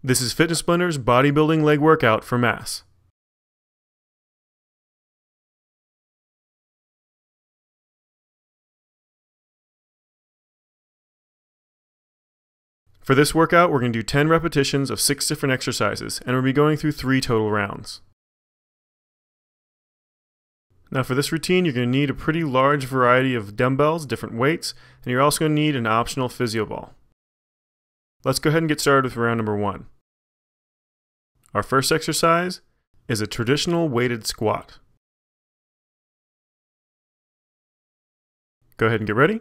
This is Fitness Blender's bodybuilding leg workout for mass. For this workout, we're going to do 10 repetitions of 6 different exercises, and we'll be going through 3 total rounds. Now for this routine, you're going to need a pretty large variety of dumbbells, different weights, and you're also going to need an optional Physioball. Let's go ahead and get started with round number 1. Our first exercise is a traditional weighted squat. Go ahead and get ready.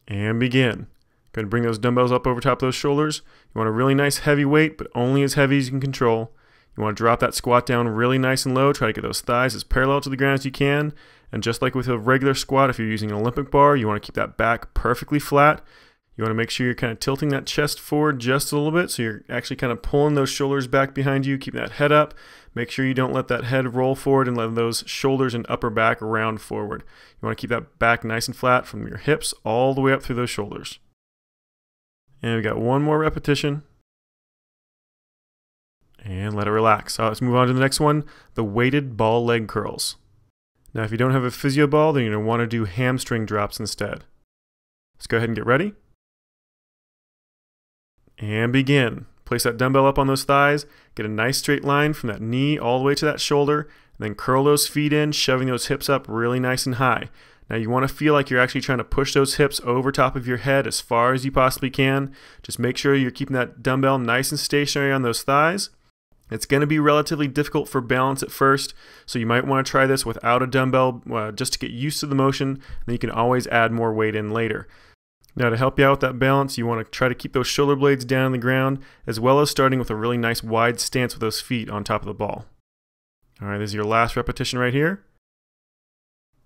And begin. Go ahead and bring those dumbbells up over top of those shoulders. You want a really nice heavy weight, but only as heavy as you can control. You want to drop that squat down really nice and low. Try to get those thighs as parallel to the ground as you can. And just like with a regular squat, if you're using an Olympic bar, you want to keep that back perfectly flat. You want to make sure you're kind of tilting that chest forward just a little bit, so you're actually kind of pulling those shoulders back behind you, keeping that head up. Make sure you don't let that head roll forward and let those shoulders and upper back round forward. You want to keep that back nice and flat from your hips all the way up through those shoulders. And we got one more repetition. And let it relax. Let's move on to the next one, the weighted ball leg curls. Now if you don't have a Physioball, then you're going to want to do hamstring drops instead. Let's go ahead and get ready. And begin. Place that dumbbell up on those thighs, get a nice straight line from that knee all the way to that shoulder, and then curl those feet in, shoving those hips up really nice and high. Now you want to feel like you're actually trying to push those hips over top of your head as far as you possibly can. Just make sure you're keeping that dumbbell nice and stationary on those thighs. It's going to be relatively difficult for balance at first, so you might want to try this without a dumbbell just to get used to the motion, and then you can always add more weight in later. Now to help you out with that balance, you want to try to keep those shoulder blades down on the ground, as well as starting with a really nice wide stance with those feet on top of the ball. Alright, this is your last repetition right here.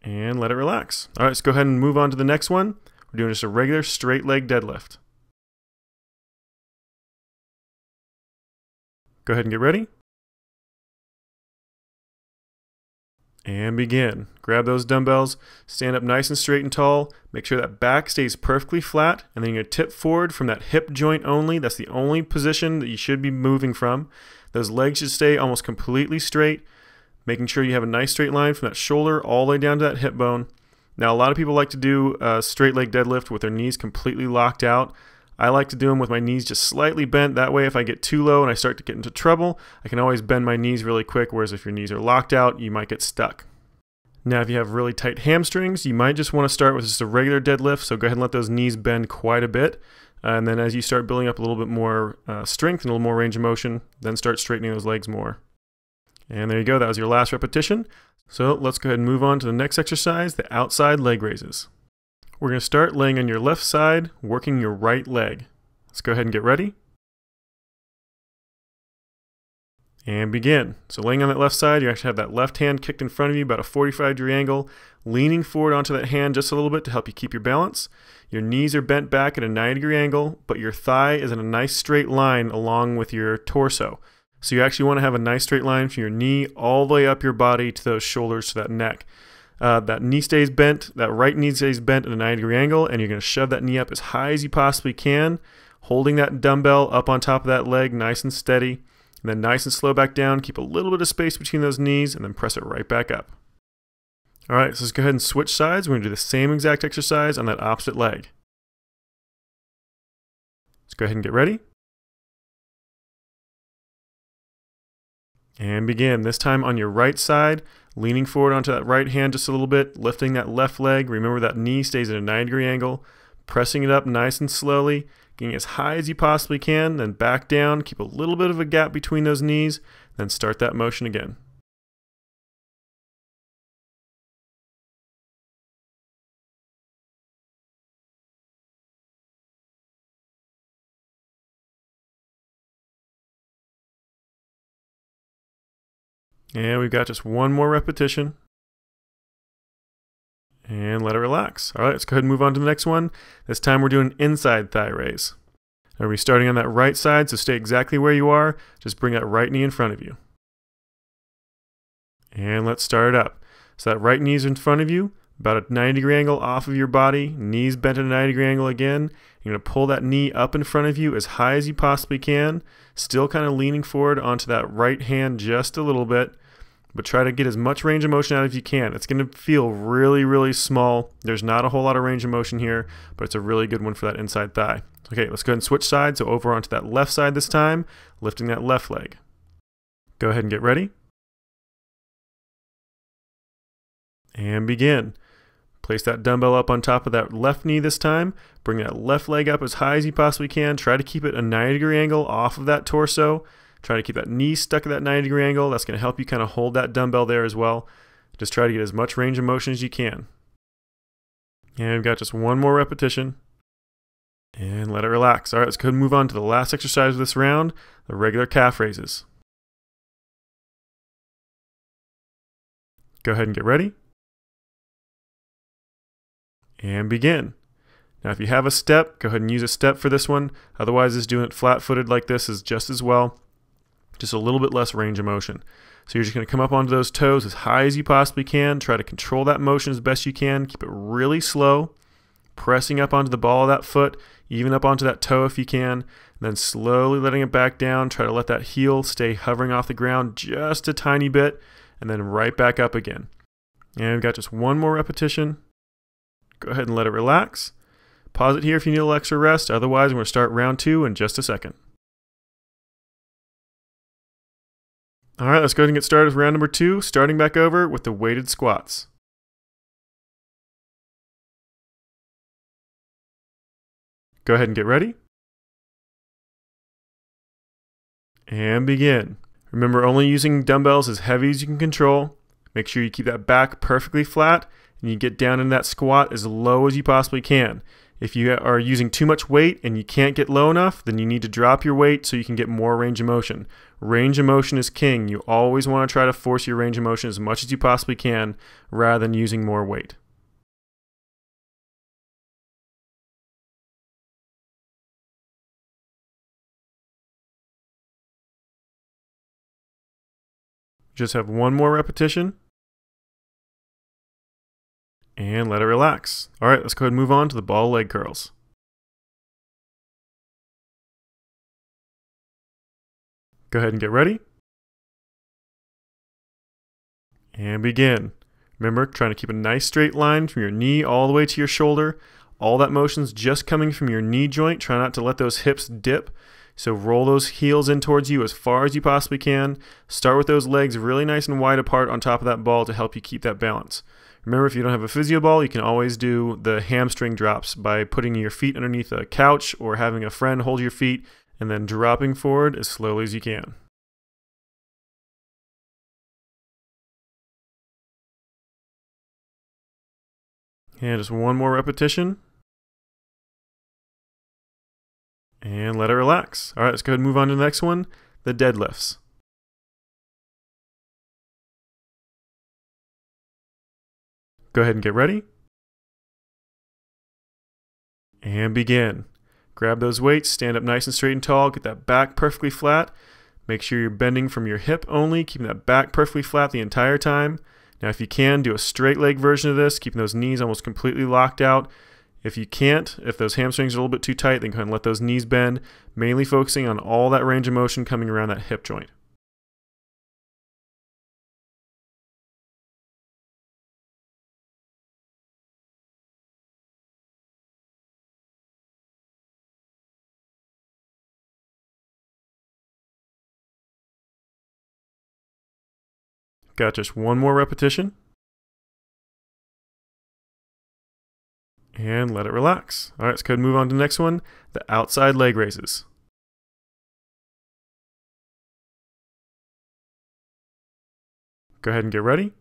And let it relax. Alright, let's go ahead and move on to the next one. We're doing just a regular straight leg deadlift. Go ahead and get ready. And begin. Grab those dumbbells, stand up nice and straight and tall, make sure that back stays perfectly flat, and then you're going to tip forward from that hip joint only. That's the only position that you should be moving from. Those legs should stay almost completely straight, making sure you have a nice straight line from that shoulder all the way down to that hip bone. Now a lot of people like to do a straight leg deadlift with their knees completely locked out. I like to do them with my knees just slightly bent. That way if I get too low and I start to get into trouble, I can always bend my knees really quick, whereas if your knees are locked out, you might get stuck. Now if you have really tight hamstrings, you might just want to start with just a regular deadlift, so go ahead and let those knees bend quite a bit. And then as you start building up a little bit more strength and a little more range of motion, then start straightening those legs more. And there you go, that was your last repetition. So let's go ahead and move on to the next exercise, the outside leg raises. We're going to start laying on your left side, working your right leg. Let's go ahead and get ready. And begin. So laying on that left side, you actually have that left hand kicked in front of you, about a 45-degree angle, leaning forward onto that hand just a little bit to help you keep your balance. Your knees are bent back at a 90-degree angle, but your thigh is in a nice straight line along with your torso. So you actually want to have a nice straight line from your knee all the way up your body to those shoulders to that neck. That knee stays bent, that right knee stays bent at a 90-degree angle, and you're going to shove that knee up as high as you possibly can, holding that dumbbell up on top of that leg nice and steady, and then nice and slow back down, keep a little bit of space between those knees, and then press it right back up. Alright, so let's go ahead and switch sides. We're going to do the same exact exercise on that opposite leg. Let's go ahead and get ready. And begin, this time on your right side, leaning forward onto that right hand just a little bit, lifting that left leg. Remember that knee stays at a 90-degree angle, pressing it up nice and slowly, getting as high as you possibly can, then back down, keep a little bit of a gap between those knees, then start that motion again. And we've got just one more repetition. And let it relax. Alright, let's go ahead and move on to the next one. This time we're doing inside thigh raise. Now we're starting on that right side, so stay exactly where you are. Just bring that right knee in front of you. And let's start it up. So that right knee is in front of you, about a 90-degree angle off of your body, knees bent at a 90-degree angle again, You're going to pull that knee up in front of you as high as you possibly can, still kind of leaning forward onto that right hand just a little bit, but try to get as much range of motion out as you can. It's going to feel really, really small. There's not a whole lot of range of motion here, but it's a really good one for that inside thigh. Okay, let's go ahead and switch sides. So over onto that left side this time, lifting that left leg. Go ahead and get ready. And begin. Place that dumbbell up on top of that left knee this time. Bring that left leg up as high as you possibly can. Try to keep it a 90-degree angle off of that torso. Try to keep that knee stuck at that 90-degree angle. That's going to help you kind of hold that dumbbell there as well. Just try to get as much range of motion as you can. And we've got just one more repetition. And let it relax. All right, let's go ahead and move on to the last exercise of this round, the regular calf raises. Go ahead and get ready. And begin. Now if you have a step, go ahead and use a step for this one. Otherwise, just doing it flat-footed like this is just as well. Just a little bit less range of motion. So you're just going to come up onto those toes as high as you possibly can. Try to control that motion as best you can. Keep it really slow. Pressing up onto the ball of that foot, even up onto that toe if you can. And then slowly letting it back down. Try to let that heel stay hovering off the ground just a tiny bit. And then right back up again. And we've got just one more repetition. Go ahead and let it relax. Pause it here if you need a little extra rest. Otherwise, we're going to start round 2 in just a second. All right, let's go ahead and get started with round number 2, starting back over with the weighted squats. Go ahead and get ready. And begin. Remember, only using dumbbells as heavy as you can control. Make sure you keep that back perfectly flat and you get down in that squat as low as you possibly can. If you are using too much weight and you can't get low enough, then you need to drop your weight so you can get more range of motion. Range of motion is king. You always want to try to force your range of motion as much as you possibly can rather than using more weight. Just have one more repetition. And let it relax. All right, let's go ahead and move on to the ball leg curls. Go ahead and get ready. And begin. Remember, trying to keep a nice straight line from your knee all the way to your shoulder. All that motion's just coming from your knee joint. Try not to let those hips dip. So roll those heels in towards you as far as you possibly can. Start with those legs really nice and wide apart on top of that ball to help you keep that balance. Remember, if you don't have a Physioball, you can always do the hamstring drops by putting your feet underneath a couch or having a friend hold your feet and then dropping forward as slowly as you can. And just one more repetition. And let it relax. All right, let's go ahead and move on to the next one, the deadlifts. Go ahead and get ready. And begin. Grab those weights, stand up nice and straight and tall, get that back perfectly flat. Make sure you're bending from your hip only, keeping that back perfectly flat the entire time. Now if you can, do a straight leg version of this, keeping those knees almost completely locked out. If you can't, if those hamstrings are a little bit too tight, then go ahead and let those knees bend, mainly focusing on all that range of motion coming around that hip joint. Got just one more repetition. And let it relax. All right, let's go ahead and move on to the next one, the outside leg raises. Go ahead and get ready.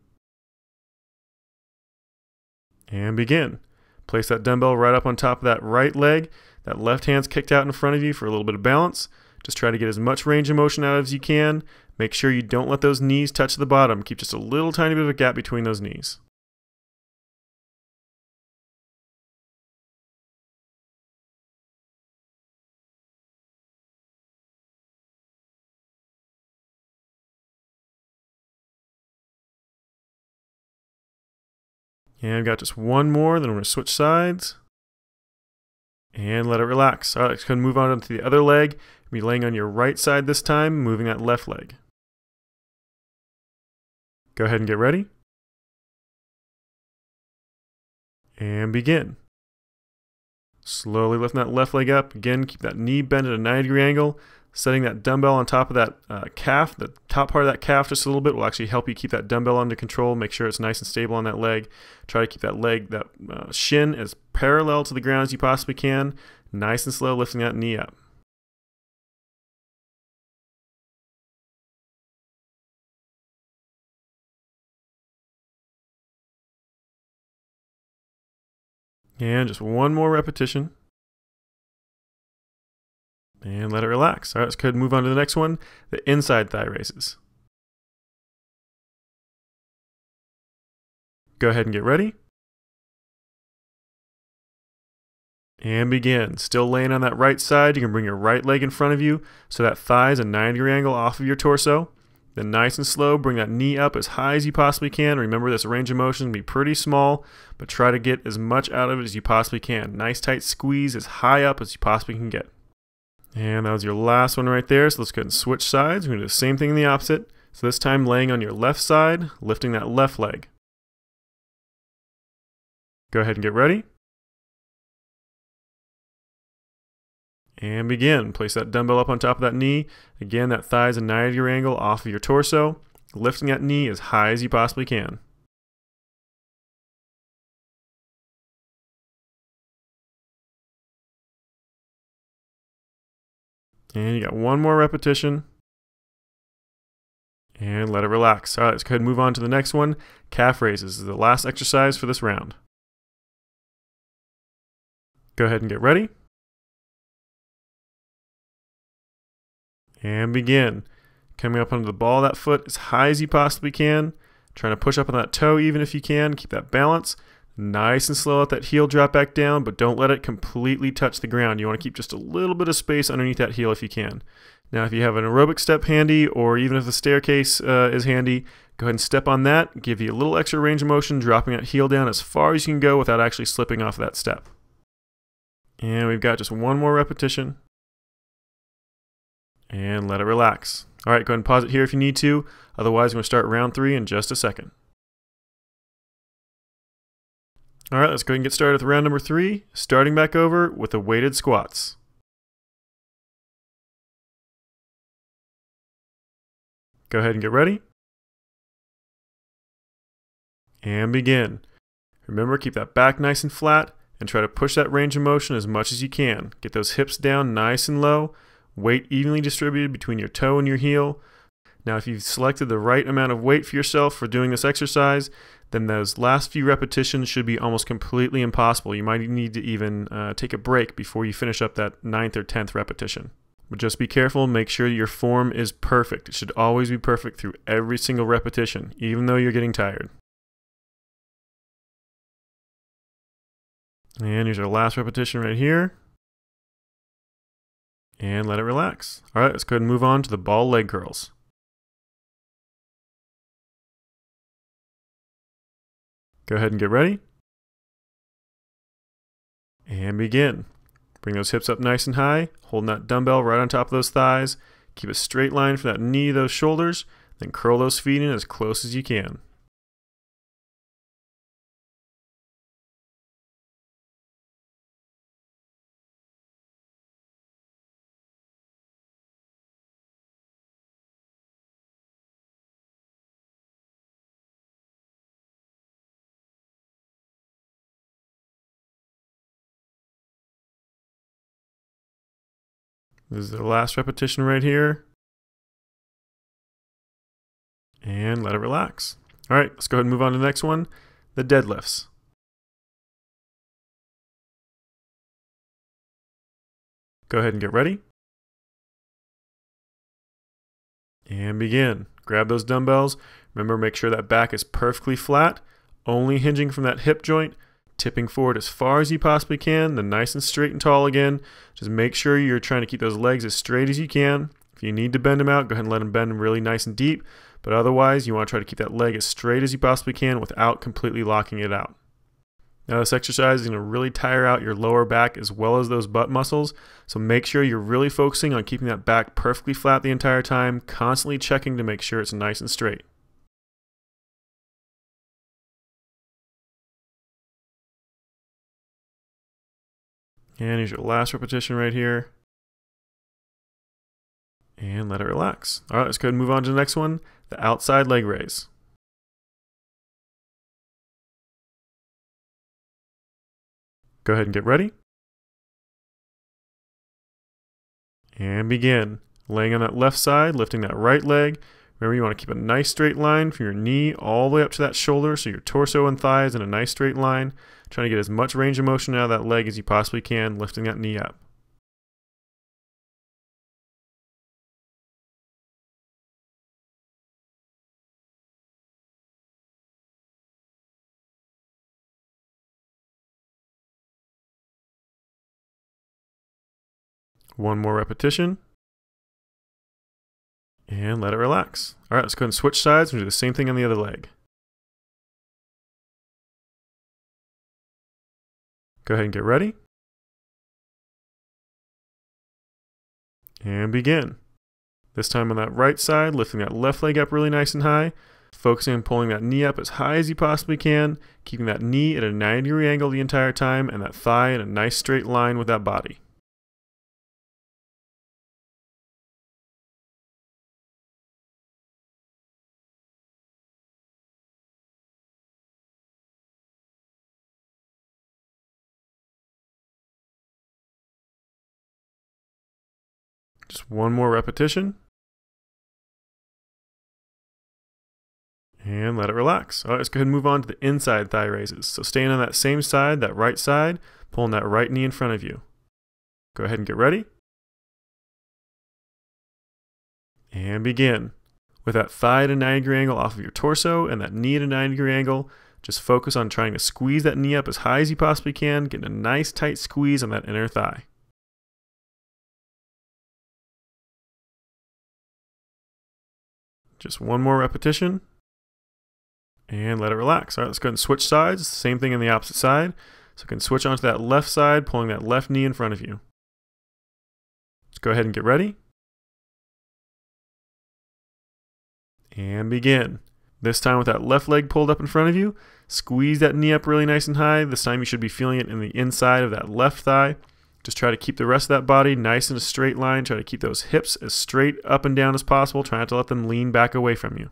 And begin. Place that dumbbell right up on top of that right leg. That left hand's kicked out in front of you for a little bit of balance. Just try to get as much range of motion out as you can. Make sure you don't let those knees touch the bottom. Keep just a little tiny bit of a gap between those knees. And I've got just one more, then we're going to switch sides. and let it relax. All right, let's go ahead and move on to the other leg. Be laying on your right side this time, moving that left leg. Go ahead and get ready. And begin. Slowly lifting that left leg up. Again, keep that knee bent at a 90-degree angle. Setting that dumbbell on top of that calf, the top part of that calf just a little bit will actually help you keep that dumbbell under control. Make sure it's nice and stable on that leg. Try to keep that leg, that shin as parallel to the ground as you possibly can. Nice and slow, lifting that knee up. And just one more repetition. And let it relax. All right, let's go ahead and move on to the next one, the inside thigh raises. Go ahead and get ready. And begin. Still laying on that right side. You can bring your right leg in front of you so that thigh is a 90-degree angle off of your torso. Then nice and slow, bring that knee up as high as you possibly can. Remember, this range of motion can be pretty small, but try to get as much out of it as you possibly can. Nice tight squeeze as high up as you possibly can get. And that was your last one right there. So let's go ahead and switch sides. We're going to do the same thing in the opposite. So this time laying on your left side, lifting that left leg. Go ahead and get ready. And begin. Place that dumbbell up on top of that knee. Again, that thigh is a 90-degree angle off of your torso. Lifting that knee as high as you possibly can. And you got one more repetition. And let it relax. All right, let's go ahead and move on to the next one. Calf raises. This is the last exercise for this round. Go ahead and get ready. And begin. Coming up onto the ball of that foot as high as you possibly can. Trying to push up on that toe even if you can. Keep that balance. Nice and slow, let that heel drop back down, but don't let it completely touch the ground. You want to keep just a little bit of space underneath that heel if you can. Now, if you have an aerobic step handy, or even if the staircase is handy, go ahead and step on that. Give you a little extra range of motion, dropping that heel down as far as you can go without actually slipping off that step. And we've got just one more repetition. And let it relax. All right, go ahead and pause it here if you need to. Otherwise, we're going to start round 3 in just a second. All right, let's go ahead and get started with round number 3, starting back over with the weighted squats. Go ahead and get ready. And begin. Remember, keep that back nice and flat and try to push that range of motion as much as you can. Get those hips down nice and low, weight evenly distributed between your toe and your heel. Now, if you've selected the right amount of weight for yourself for doing this exercise, then those last few repetitions should be almost completely impossible. You might need to even take a break before you finish up that 9th or 10th repetition. But just be careful, make sure your form is perfect. It should always be perfect through every single repetition, even though you're getting tired. And here's our last repetition right here. And let it relax. All right, let's go ahead and move on to the ball leg curls. Go ahead and get ready. And begin. Bring those hips up nice and high, holding that dumbbell right on top of those thighs. Keep a straight line for that knee, those shoulders, then curl those feet in as close as you can. This is the last repetition right here. And let it relax. All right, let's go ahead and move on to the next one, the deadlifts. Go ahead and get ready. And begin. Grab those dumbbells. Remember, make sure that back is perfectly flat, only hinging from that hip joint, tipping forward as far as you possibly can, then nice and straight and tall again. Just make sure you're trying to keep those legs as straight as you can. If you need to bend them out, go ahead and let them bend really nice and deep. But otherwise, you want to try to keep that leg as straight as you possibly can without completely locking it out. Now this exercise is going to really tire out your lower back as well as those butt muscles, so make sure you're really focusing on keeping that back perfectly flat the entire time, constantly checking to make sure it's nice and straight. And here's your last repetition right here. And let it relax. All right, let's go ahead and move on to the next one, the outside leg raise. Go ahead and get ready. And begin. Laying on that left side, lifting that right leg. Remember, you want to keep a nice straight line from your knee all the way up to that shoulder, so your torso and thighs in a nice straight line. Trying to get as much range of motion out of that leg as you possibly can, lifting that knee up. One more repetition. And let it relax. All right, let's go ahead and switch sides and do the same thing on the other leg. Go ahead and get ready. And begin. This time on that right side, lifting that left leg up really nice and high, focusing on pulling that knee up as high as you possibly can, keeping that knee at a 90-degree angle the entire time, and that thigh in a nice straight line with that body. Just one more repetition. And let it relax. All right, let's go ahead and move on to the inside thigh raises. So staying on that same side, that right side, pulling that right knee in front of you. Go ahead and get ready. And begin. With that thigh at a 90-degree angle off of your torso and that knee at a 90-degree angle, just focus on trying to squeeze that knee up as high as you possibly can, getting a nice tight squeeze on that inner thigh. Just one more repetition. And let it relax. All right, let's go ahead and switch sides. Same thing on the opposite side. So you can switch onto that left side, pulling that left knee in front of you. Let's go ahead and get ready. And begin. This time with that left leg pulled up in front of you, squeeze that knee up really nice and high. This time you should be feeling it in the inside of that left thigh. Just try to keep the rest of that body nice in a straight line. Try to keep those hips as straight up and down as possible. Try not to let them lean back away from you.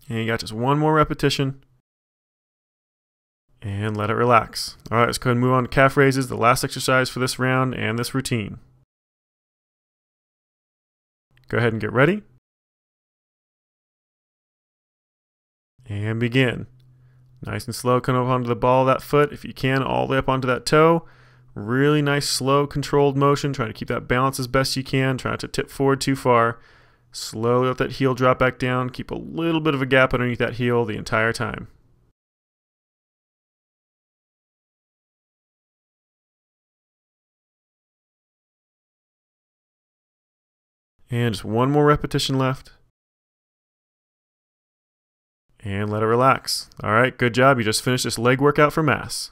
And you got just one more repetition. And let it relax. All right, let's go ahead and move on to calf raises, the last exercise for this round and this routine. Go ahead and get ready. And begin. Nice and slow, come up onto the ball of that foot. If you can, all the way up onto that toe. Really nice, slow, controlled motion. Try to keep that balance as best you can. Try not to tip forward too far. Slowly let that heel drop back down. Keep a little bit of a gap underneath that heel the entire time. And just one more repetition left. And let it relax. All right, good job. You just finished this leg workout for mass.